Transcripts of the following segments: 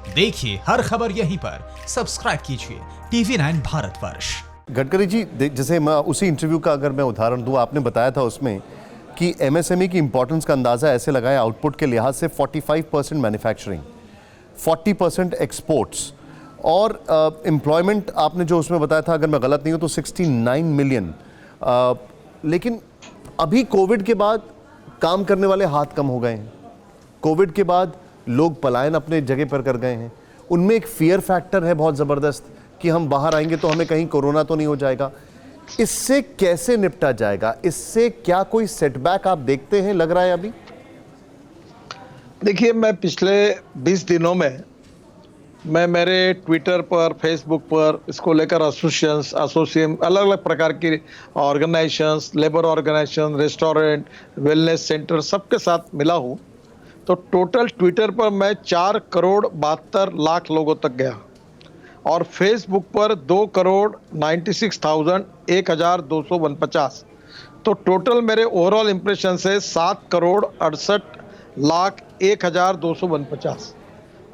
देखिए हर खबर यहीं पर, सब्सक्राइब कीजिए TV9 भारतवर्ष। गडकरी जी, जैसे मैं उसी इंटरव्यू का अगर मैं उदाहरण दूं, आपने बताया था उसमें कि एमएसएमई की इंपॉर्टेंस का अंदाज़ा ऐसे लगाया आउटपुट के लिहाज से 45% मैन्युफैक्चरिंग, 40% एक्सपोर्ट्स और एम्प्लॉयमेंट आपने जो उसमें बताया था, अगर मैं गलत नहीं हूं तो 69 मिलियन। लेकिन अभी कोविड के बाद काम करने वाले हाथ कम हो गए हैं, कोविड के बाद लोग पलायन अपने जगह पर कर गए हैं, उनमें एक फियर फैक्टर है बहुत ज़बरदस्त कि हम बाहर आएंगे तो हमें कहीं कोरोना तो नहीं हो जाएगा। इससे कैसे निपटा जाएगा? इससे क्या कोई सेटबैक आप देखते हैं, लग रहा है अभी? देखिए, मैं पिछले 20 दिनों में मैं मेरे ट्विटर पर, फेसबुक पर इसको लेकर एसोसिएशन, अलग अलग प्रकार की organisations, labour organisation, restaurant, wellness centre, सबके साथ मिला हूँ। तो टोटल ट्विटर पर मैं 4 करोड़ 72 लाख लोगों तक गया और फेसबुक पर 2,96,000 तो टोटल मेरे ओवरऑल इंप्रेशन से 7 करोड़ 68 लाख 1,249।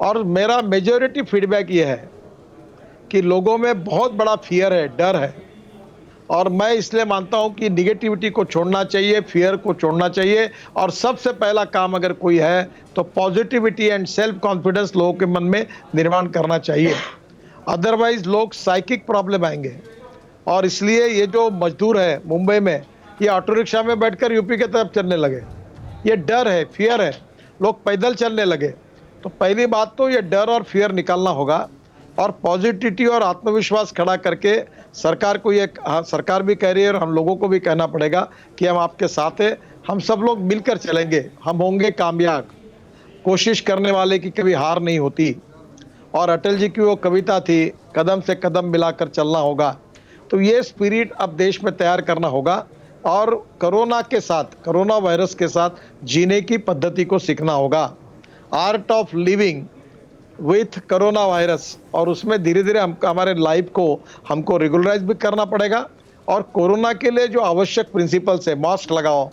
और मेरा मेजॉरिटी फीडबैक ये है कि लोगों में बहुत बड़ा फियर है, डर है। और मैं इसलिए मानता हूं कि निगेटिविटी को छोड़ना चाहिए, फियर को छोड़ना चाहिए और सबसे पहला काम अगर कोई है तो पॉजिटिविटी एंड सेल्फ कॉन्फिडेंस लोगों के मन में निर्माण करना चाहिए। अदरवाइज लोग साइकिक प्रॉब्लम आएंगे। और इसलिए ये जो मजदूर है मुंबई में, ये ऑटो रिक्शा में बैठकर यूपी की तरफ चलने लगे, ये डर है, फियर है, लोग पैदल चलने लगे। तो पहली बात तो ये डर और फियर निकालना होगा और पॉजिटिविटी और आत्मविश्वास खड़ा करके सरकार को ये, सरकार भी कह रही है और हम लोगों को भी कहना पड़ेगा कि हम आपके साथ हैं, हम सब लोग मिलकर चलेंगे, हम होंगे कामयाब। कोशिश करने वाले की कभी हार नहीं होती। और अटल जी की वो कविता थी, कदम से कदम मिलाकर चलना होगा। तो ये स्पिरिट अब देश में तैयार करना होगा और कोरोना के साथ, कोरोना वायरस के साथ जीने की पद्धति को सीखना होगा। Art of living with corona virus. और उसमें धीरे धीरे हम हमारे लाइफ को हमको रेगुलराइज भी करना पड़ेगा। और कोरोना के लिए जो आवश्यक प्रिंसिपल्स है, मास्क लगाओ,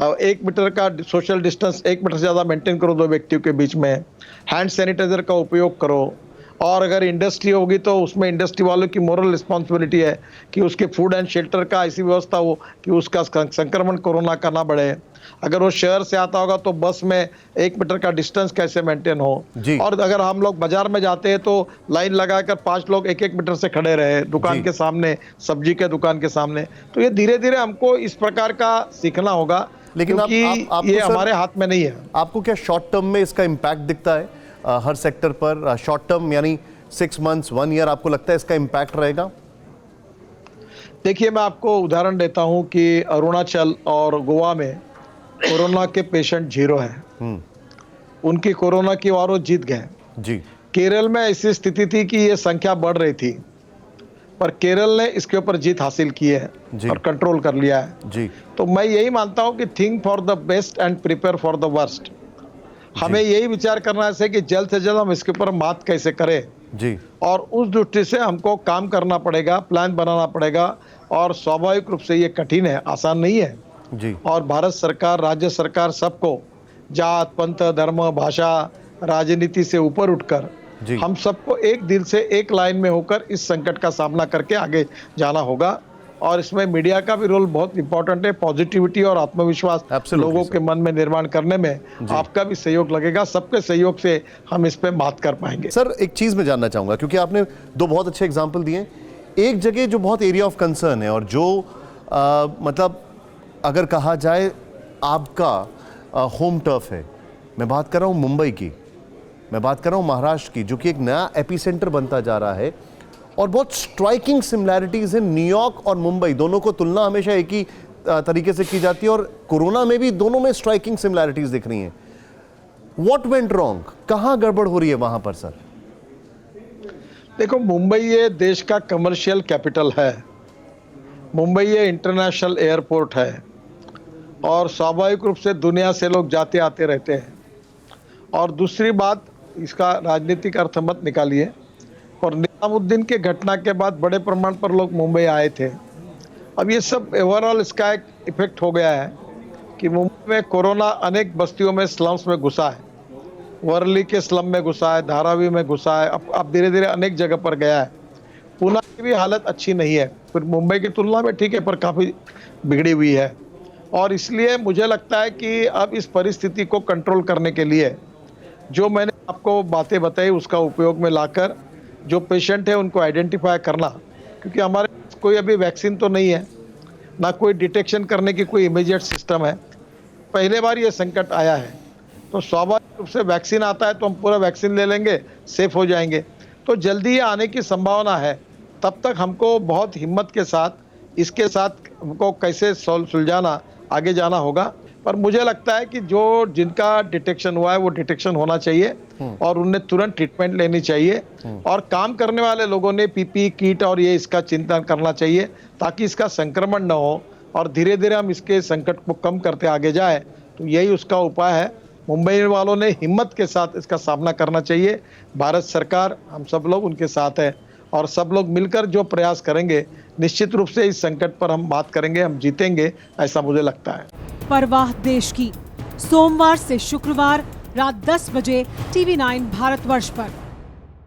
1 मीटर का सोशल डिस्टेंस 1 मीटर से ज़्यादा मेंटेन करो 2 व्यक्तियों के बीच में, हैंड सैनिटाइजर का उपयोग करो। और अगर इंडस्ट्री होगी तो उसमें इंडस्ट्री वालों की मोरल रिस्पॉन्सिबिलिटी है कि उसके फूड एंड शेल्टर का ऐसी व्यवस्था हो कि उसका संक्रमण कोरोना का ना बढ़े। अगर वो शहर से आता होगा तो बस में 1 मीटर का डिस्टेंस कैसे मेंटेन हो। और अगर हम लोग बाजार में जाते हैं तो लाइन लगाकर 5 लोग 1-1 मीटर से खड़े रहे दुकान के सामने, सब्जी के दुकान के सामने। तो ये धीरे धीरे हमको इस प्रकार का सीखना होगा, लेकिन क्योंकि ये हमारे हाथ में नहीं है। आपको क्या शॉर्ट टर्म में इसका इम्पैक्ट दिखता है हर सेक्टर पर? शॉर्ट टर्म यानी 6 मंथ्स, 1 ईयर, आपको लगता है इसका इम्पैक्ट रहेगा? देखिए, मैं आपको उदाहरण देता हूं कि अरुणाचल और गोवा में कोरोना के पेशेंट 0 हैं। उनकी कोरोना की वार वो जीत गए जी। केरल में ऐसी स्थिति थी कि ये संख्या बढ़ रही थी, पर केरल ने इसके ऊपर जीत हासिल की है और कंट्रोल कर लिया है जी। तो मैं यही मानता हूं कि think for the best and prepare for the worst. हमें यही विचार करना है कि जल्द से जल्द हम इसके ऊपर मात कैसे करें जी। और उस दृष्टि से हमको काम करना पड़ेगा, प्लान बनाना पड़ेगा। और स्वाभाविक रूप से ये कठिन है, आसान नहीं है जी। और भारत सरकार, राज्य सरकार सबको जात, पंथ, धर्म, भाषा, राजनीति से ऊपर उठकर हम सबको एक दिल से, एक लाइन में होकर इस संकट का सामना करके आगे जाना होगा। और इसमें मीडिया का भी रोल बहुत इंपॉर्टेंट है। पॉजिटिविटी और आत्मविश्वास लोगों के मन में निर्माण करने में आपका भी सहयोग लगेगा। सबके सहयोग से हम इस पे मात कर पाएंगे। सर, एक चीज मैं जानना चाहूंगा, क्योंकि आपने 2 बहुत अच्छे एग्जाम्पल दिए। एक जगह जो बहुत एरिया ऑफ कंसर्न है और जो मतलब अगर कहा जाए आपका होम टर्फ है, मैं बात कर रहा हूँ मुंबई की, मैं बात कर रहा हूँ महाराष्ट्र की, जो कि एक नया एपिसेंटर बनता जा रहा है और बहुत स्ट्राइकिंग सिमिलैरिटीज हैं। न्यूयॉर्क और मुंबई दोनों को तुलना हमेशा एक ही तरीके से की जाती है और कोरोना में भी दोनों में स्ट्राइकिंग सिमिलैरिटीज दिख रही हैं। What went wrong? कहाँ गड़बड़ हो रही है वहां पर सर? देखो, मुंबई ये देश का कमर्शियल कैपिटल है, मुंबई ये इंटरनेशनल एयरपोर्ट है और स्वाभाविक रूप से दुनिया से लोग जाते आते रहते हैं। और दूसरी बात, इसका राजनीतिक अर्थ मत निकालिए, और निजामुद्दीन के घटना के बाद बड़े प्रमाण पर लोग मुंबई आए थे। अब ये सब ओवरऑल इसका एक इफेक्ट हो गया है कि मुंबई में कोरोना अनेक बस्तियों में, स्लम्स में घुसा है वर्ली के स्लम में घुसा है, धारावी में घुसा है, अब धीरे धीरे अनेक जगह पर गया है। पुणे की भी हालत अच्छी नहीं है, फिर मुंबई की तुलना में ठीक है पर काफ़ी बिगड़ी हुई है। और इसलिए मुझे लगता है कि अब इस परिस्थिति को कंट्रोल करने के लिए जो मैंने आपको बातें बताई उसका उपयोग में लाकर जो पेशेंट है उनको आइडेंटिफाई करना, क्योंकि हमारे पास कोई अभी वैक्सीन तो नहीं है, ना कोई डिटेक्शन करने की कोई इमीडिएट सिस्टम है। पहले बार ये संकट आया है, तो स्वाभाविक रूप से वैक्सीन आता है तो हम पूरा वैक्सीन ले लेंगे, सेफ हो जाएंगे। तो जल्दी ही आने की संभावना है। तब तक हमको बहुत हिम्मत के साथ इसके साथ हमको कैसे सुलझाना, आगे जाना होगा। पर मुझे लगता है कि जो जिनका डिटेक्शन हुआ है वो डिटेक्शन होना चाहिए और उन्हें तुरंत ट्रीटमेंट लेनी चाहिए। और काम करने वाले लोगों ने पीपी किट और ये इसका चिंतन करना चाहिए ताकि इसका संक्रमण न हो और धीरे धीरे हम इसके संकट को कम करते आगे जाए। तो यही उसका उपाय है। मुंबई वालों ने हिम्मत के साथ इसका सामना करना चाहिए। भारत सरकार, हम सब लोग उनके साथ है और सब लोग मिलकर जो प्रयास करेंगे निश्चित रूप से इस संकट पर हम बात करेंगे, हम जीतेंगे, ऐसा मुझे लगता है। परवाह देश की, सोमवार से शुक्रवार रात 10 बजे TV9 भारतवर्ष पर।